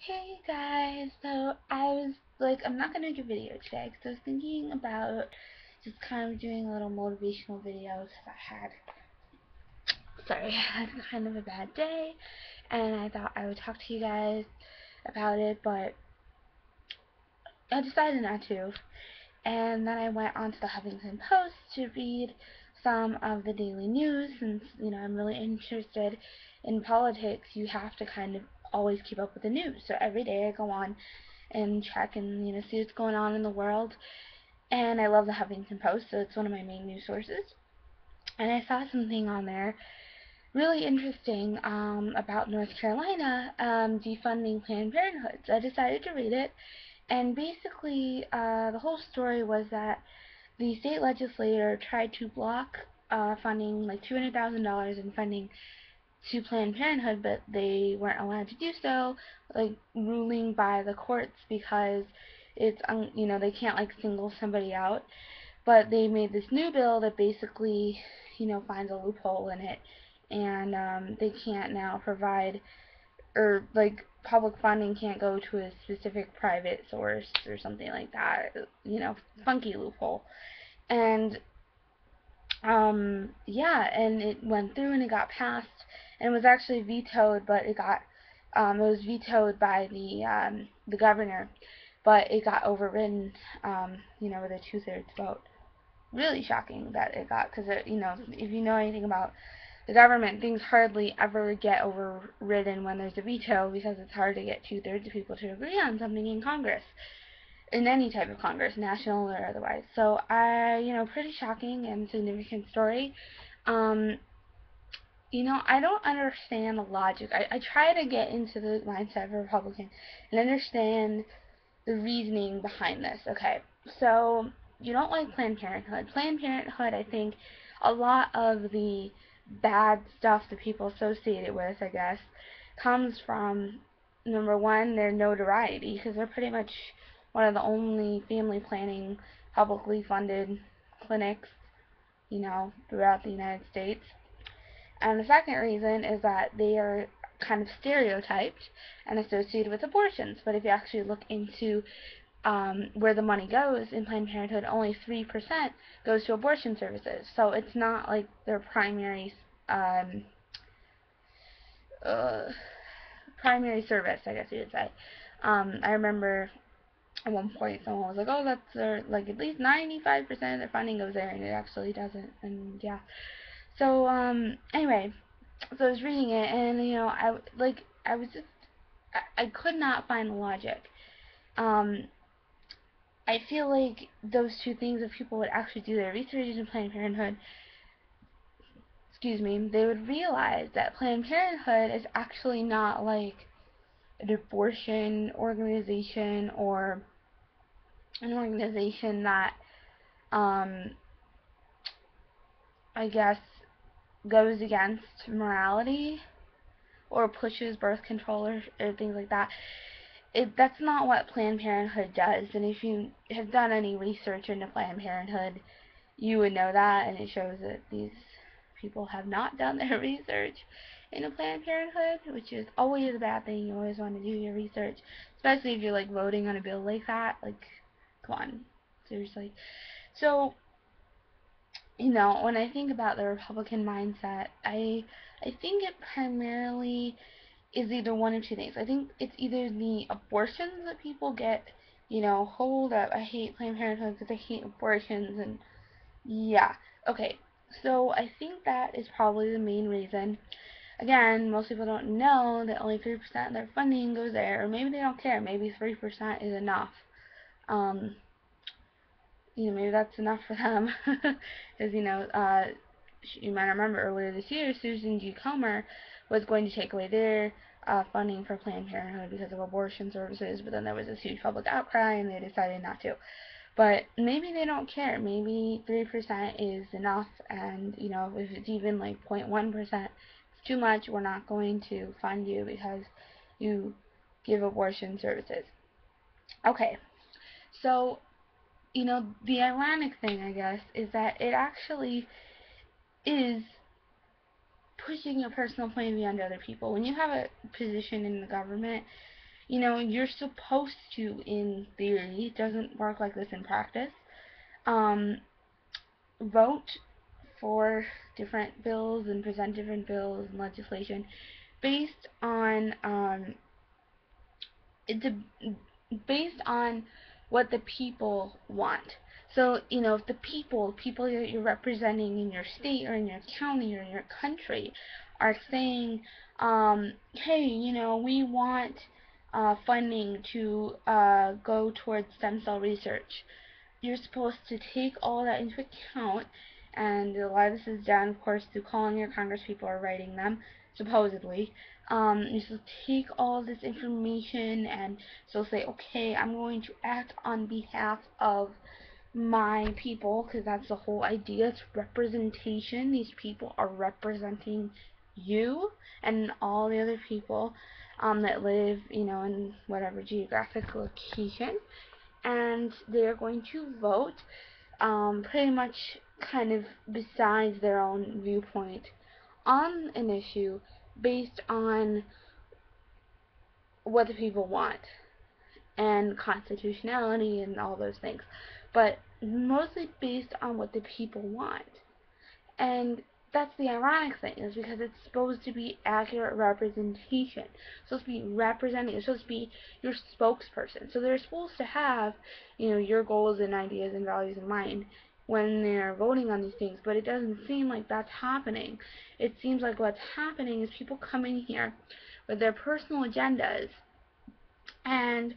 Hey guys, so I was like, I'm not gonna make a video today because I was thinking about just kind of doing a little motivational video because I had kind of a bad day and I thought I would talk to you guys about it, but I decided not to. And then I went onto the Huffington Post to read some of the daily news since, I'm really interested in politics. You have to kind of always keep up with the news. So every day I go on and check and see what's going on in the world. And I love the Huffington Post, so it's one of my main news sources. And I saw something on there really interesting about North Carolina defunding Planned Parenthood. So I decided to read it. And basically, the whole story was that the state legislature tried to block funding, like $200,000 in funding to Planned Parenthood, but they weren't allowed to do so, like ruling by the courts because it's they can't like single somebody out. But they made this new bill that basically finds a loophole in it, and they can't now provide or like public funding can't go to a specific private source or something like that. Funky loophole. And yeah, and it went through and it got passed, and it was actually vetoed, but it was vetoed by the governor, but it got overridden, with a 2/3 vote. Really shocking that it got, because if you know anything about the government, things hardly ever get overridden when there's a veto because it's hard to get 2/3 of people to agree on something in Congress, in any type of Congress, national or otherwise. So pretty shocking and significant story. Um, I don't understand the logic. I try to get into the mindset of a Republican and understand the reasoning behind this. Okay, so you don't like Planned Parenthood. Planned Parenthood, I think, a lot of the bad stuff that people associate it with, I guess, comes from, number one, their notoriety, because they're pretty much one of the only family planning publicly funded clinics, throughout the United States. And the second reason is that they are kind of stereotyped and associated with abortions. But if you actually look into where the money goes in Planned Parenthood, only 3% goes to abortion services. So it's not like their um, uh, primary service, I guess you would say. I remember at one point someone was like, "Oh, that's their like at least 95% of their funding goes there," and it actually doesn't. And yeah. So anyway, so I was reading it, and I was just I could not find the logic. Um, I feel like those two things, if people would actually do their research into Planned Parenthood, excuse me, they would realize that Planned Parenthood is actually not like an abortion organization or an organization that, um, I guess, goes against morality or pushes birth control or things like that. That's not what Planned Parenthood does. And if you have done any research into Planned Parenthood, you would know that, and it shows that these people have not done their research into Planned Parenthood, which is always a bad thing. You always want to do your research, especially if you're like voting on a bill like that. Like, come on, seriously. So, when I think about the Republican mindset, I think it primarily is either one of two things. I think it's either the abortions that people get, hold up, I hate Planned Parenthood because I hate abortions, and yeah, okay. So I think that is probably the main reason. Again, most people don't know that only 3% of their funding goes there, or maybe they don't care. Maybe 3% is enough. Um, maybe that's enough for them. Because, you might remember earlier this year, Susan G. Comer was going to take away their funding for Planned Parenthood because of abortion services, but then there was this huge public outcry and they decided not to. But maybe they don't care. Maybe 3% is enough, and if it's even like 0.1%, it's too much. We're not going to fund you because you give abortion services. Okay, so the ironic thing, I guess, is that it actually is pushing your personal point of view onto other people. When you have a position in the government, You're supposed to, in theory, it doesn't work like this in practice, um, vote for different bills and present different bills and legislation based on it's based on what the people want. So, if the people that you're representing in your state or in your county or in your country are saying, hey, we want funding to go towards stem cell research, you're supposed to take all that into account, and a lot of this is done, of course, through calling your congresspeople or writing them, supposedly. You're supposed to take all this information and so say, okay, I'm going to act on behalf of my people, because that's the whole idea. It's representation. These people are representing you and all the other people that live, in whatever geographic location, and they're going to vote pretty much kind of besides their own viewpoint on an issue based on what the people want and constitutionality and all those things, but mostly based on what the people want. And that's the ironic thing, is because it's supposed to be accurate representation. It's supposed to be representing. It's supposed to be your spokesperson. So they're supposed to have, your goals and ideas and values in mind when they're voting on these things. But it doesn't seem like that's happening. It seems like what's happening is people come in here with their personal agendas and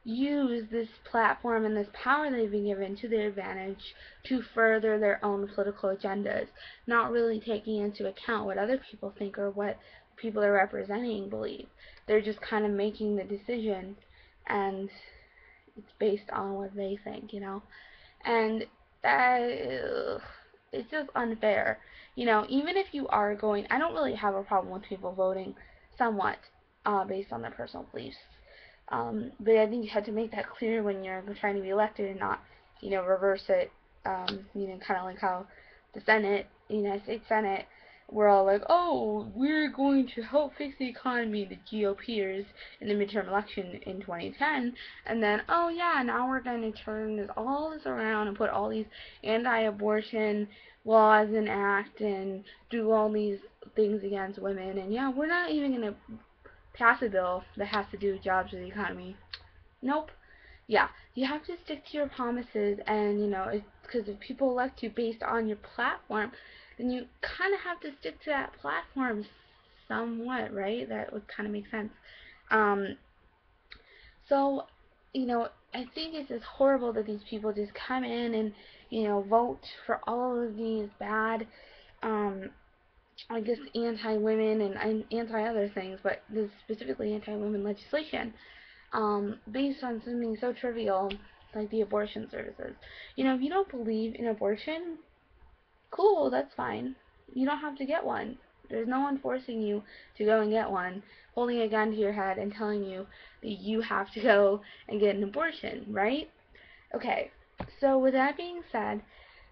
use this platform and this power they've been given to their advantage to further their own political agendas, not really taking into account what other people think or what people they're representing believe. They're just kind of making the decision, and it's based on what they think, and that it's just unfair. Even if you are going, I don't really have a problem with people voting somewhat based on their personal beliefs. But I think you have to make that clear when you're trying to be elected and not, reverse it. Kind of like how the Senate, the United States Senate, we're all like, oh, we're going to help fix the economy, the GOPers, in the midterm election in 2010, and then, oh yeah, now we're going to turn all this around and put all these anti-abortion laws and act and do all these things against women, and yeah, we're not even going to pass a bill that has to do with jobs or the economy. Nope. Yeah, you have to stick to your promises, and because if people elect you based on your platform, then you kind of have to stick to that platform somewhat, right? That would kind of make sense. Um, so, I think it's just horrible that these people just come in and, vote for all of these bad, I guess, anti-women and anti-other things, but this specifically anti-women legislation, based on something so trivial like the abortion services. If you don't believe in abortion, cool, that's fine. You don't have to get one. There's no one forcing you to go and get one, holding a gun to your head and telling you that you have to go and get an abortion, right? Okay, so with that being said,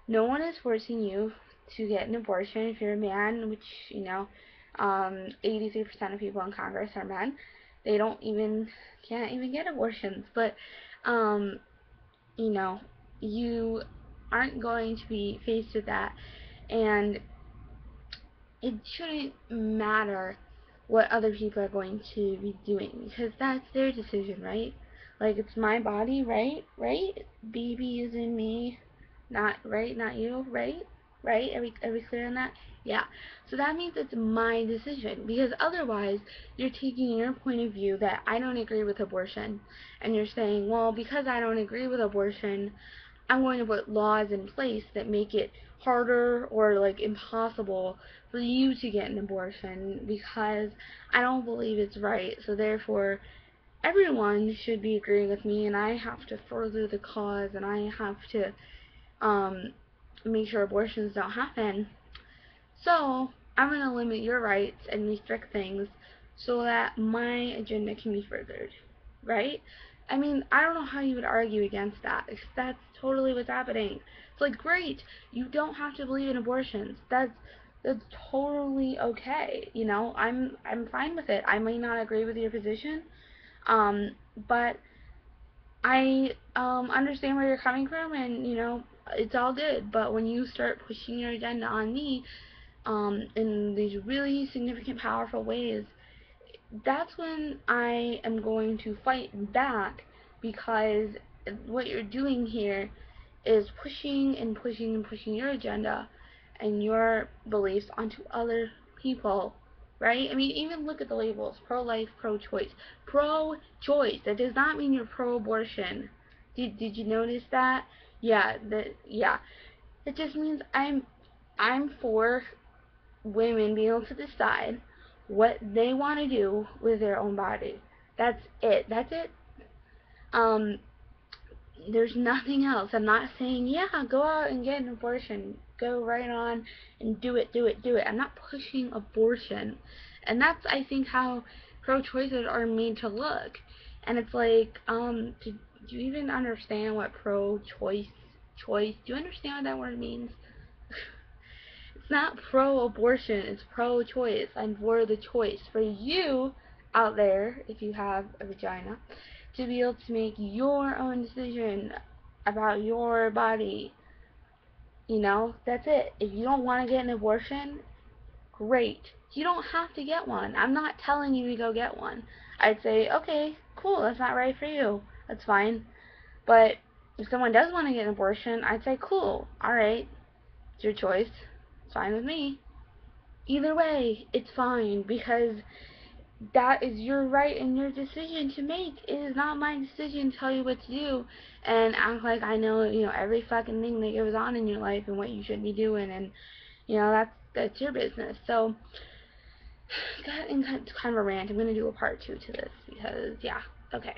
no one is forcing you to get an abortion if you're a man, which, 83% of people in Congress are men. They can't even get abortions, but, you know, you aren't going to be faced with that, and it shouldn't matter what other people are going to be doing, because that's their decision, right? Like, it's my body, right? Right? Baby is in me, not right, not you, right? Right? Are we clear on that? Yeah. So that means it's my decision, because otherwise you're taking your point of view that I don't agree with abortion, and you're saying, well, because I don't agree with abortion, I'm going to put laws in place that make it harder or like impossible for you to get an abortion because I don't believe it's right. So therefore, everyone should be agreeing with me, and I have to further the cause, and I have to make sure abortions don't happen. So I'm going to limit your rights and restrict things so that my agenda can be furthered, right? I mean, I don't know how you would argue against that, if that's totally what's happening. It's like, great, you don't have to believe in abortions. That's totally okay. I'm fine with it. I may not agree with your position, But I understand where you're coming from, and it's all good. But when you start pushing your agenda on me, in these really significant, powerful ways, that's when I am going to fight back, because what you're doing here is pushing and pushing and pushing your agenda and your beliefs onto other people, right? I mean, even look at the labels: pro-life, pro-choice. Pro-choice. That does not mean you're pro-abortion. Did you notice that? Yeah. It just means I'm for women being able to decide what they want to do with their own body. That's it. That's it. Um, there's nothing else. I'm not saying, yeah, go out and get an abortion. Go right on and do it, do it, do it. I'm not pushing abortion. And that's, I think, how pro-choicers are made to look. And it's like, do you even understand what choice, do you understand what that word means? It's not pro-abortion, it's pro-choice. I'm for the choice. For you out there, if you have a vagina, to be able to make your own decision about your body. That's it. If you don't want to get an abortion, great. You don't have to get one. I'm not telling you to go get one. I'd say, okay, cool, that's not right for you. That's fine. But if someone does want to get an abortion, I'd say, cool, alright, it's your choice. It's fine with me. Either way, it's fine, because that is your right and your decision to make. It is not my decision to tell you what to do and act like I know, every fucking thing that goes on in your life and what you should be doing, and that's your business. So, kind of a rant. I'm gonna do a part 2 to this because, yeah, okay.